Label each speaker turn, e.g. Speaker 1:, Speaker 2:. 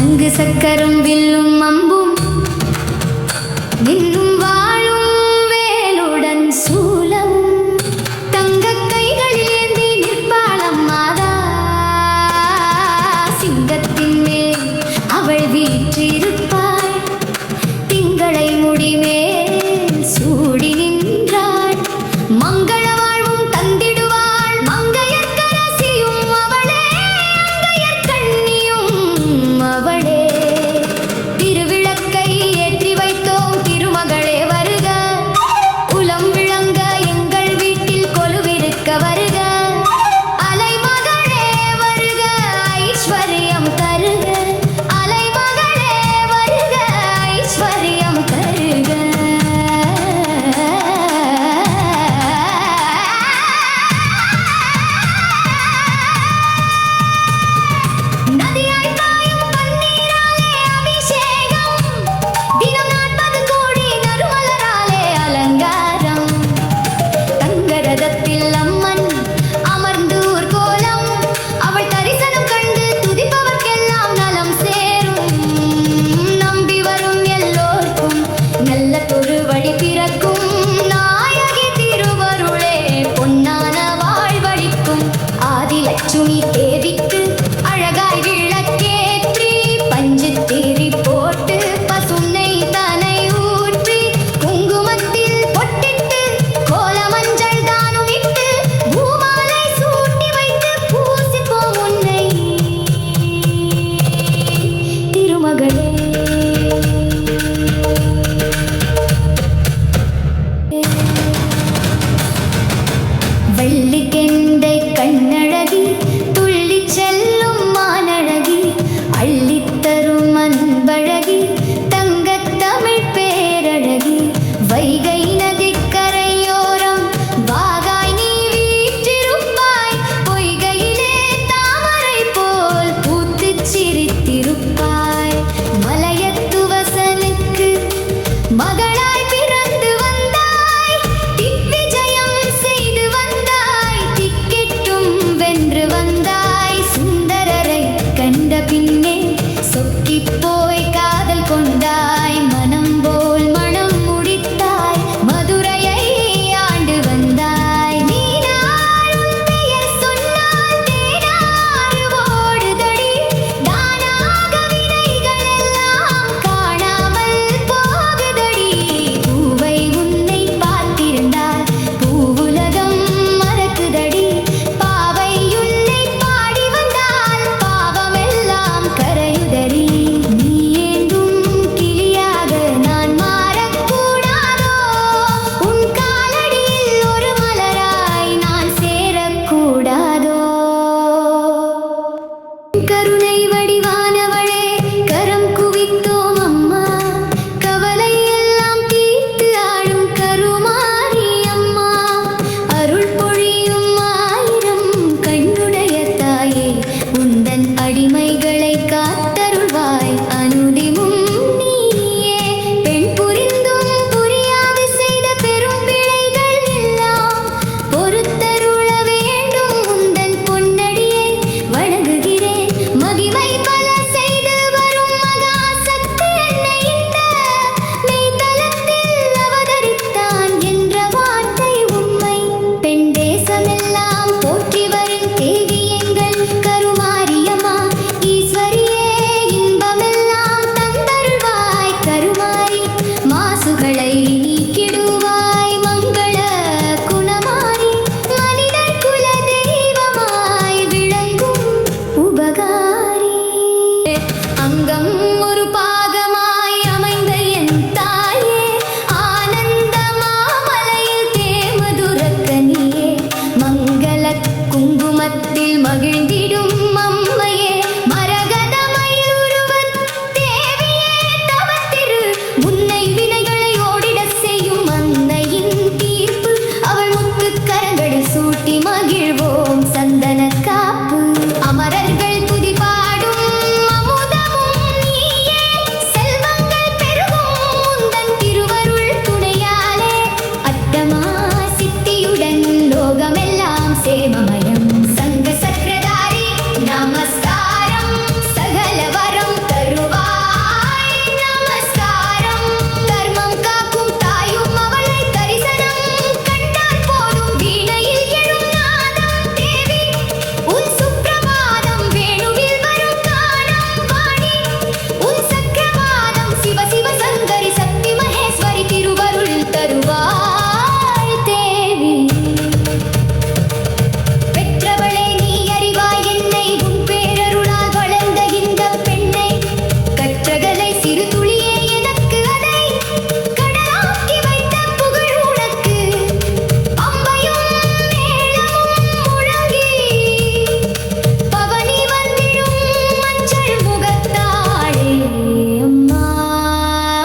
Speaker 1: சங்கு சக்கரம் வில்லும் அம்பும் வில்லும் வாழும் வேலுடன் சூலம் தங்க கைகளில் ஏந்தி நிற்பாளம் மாதா சிங்கத்தின் மேல் அவள் வீற்றிருப்பாள் திங்களை முடிமேல் சூடி நின்றாள் மங்கள வாழ்வும் தந்திடுவாள் மங்கையர்க்கரசியும் அவளே அங்கையர் கண்ணியும் அவளே திருவிளக்கை ஏற்றி வைத்தோம் திருமகளே வருக குலம் விளங்க எங்கள் வீட்டில் கொலுவிருக்க வருக அலைமகளே வருக ஐஸ்வர்யம் தருக அலைமகளே வருக ஐஸ்வர்யம் தருக நதியாய் பாயும் பன்னீராலே அபிஷேகம் தினம் 40 கோடி நறுமலராலே அலங்காரம் தங்க ரதத்தில் அம்மன் அமர்ந்து ஊர்கோலம் அவள் தரிசனம் கண்டு துதிப்பவர்க்கெல்லாம் நலம் சேரும் நம்பி வரும் எல்லோர்க்கும் நல்லதொரு வழி பிறக்கும் நாயகி திருவருளே பொன்னான வாழ்வழிக்கும் ஆதிலட்சுமி தேவிக்கு அழகாய் விளக்கேற்றி பஞ்சு திரி போட்டு பசுனை தனை ஊற்றி குங்குமத்தில் பொட்டிட்டு கோல மஞ்சள் தானும் இட்டு பூமாலை சூட்டி வைத்து பூசிப்போம் உன்னை திருமகளே வெள்ளிக்கெண்டை கண்ணழகி துள்ளிச் செல்லும் மானழகி அள்ளித்தரும் அன்பழகி தங்கத் தமிழ் பேரழகி வைகை நதிக்கரையோரம் வாகாய் நீ வீற்றிருப்பாய் பொய்கையிலே தாமரை போல் பூத்துச் சிரித்திருப்பாய் மலையத்துவசனுக்கு மகளாய் பிறந்து வந்தாய் திக்விஜயம் செய்து வந்தாய் திக்கெட்டும் வென்று வந்தாய் சுந்தரரை கண்ட பின்னே சொக்கிப் போய் காதல் கொண்டாய் மனம் போல் மனம் முடித்தாய் மதுரையை ஆண்டு வந்தாய் நீனாள் உன் பெயர் சொன்னால் தேனாறு ஓடுதடி தானாக வினைகள் எல்லாம் காணாமல் போகுதடி பூவை உன்னை பார்த்திருந்தால் பூவுலகம் மறக்குதடி பாவை உன்னை பாடி வந்தால் பாவமெல்லாம் கரையுதடி நீ ஏந்தும் கிளியாக நான் மாறக்கூடாதோ உன் காலடியில் ஒரு மலராய் நான் சேரக்கூடாதோ கருணை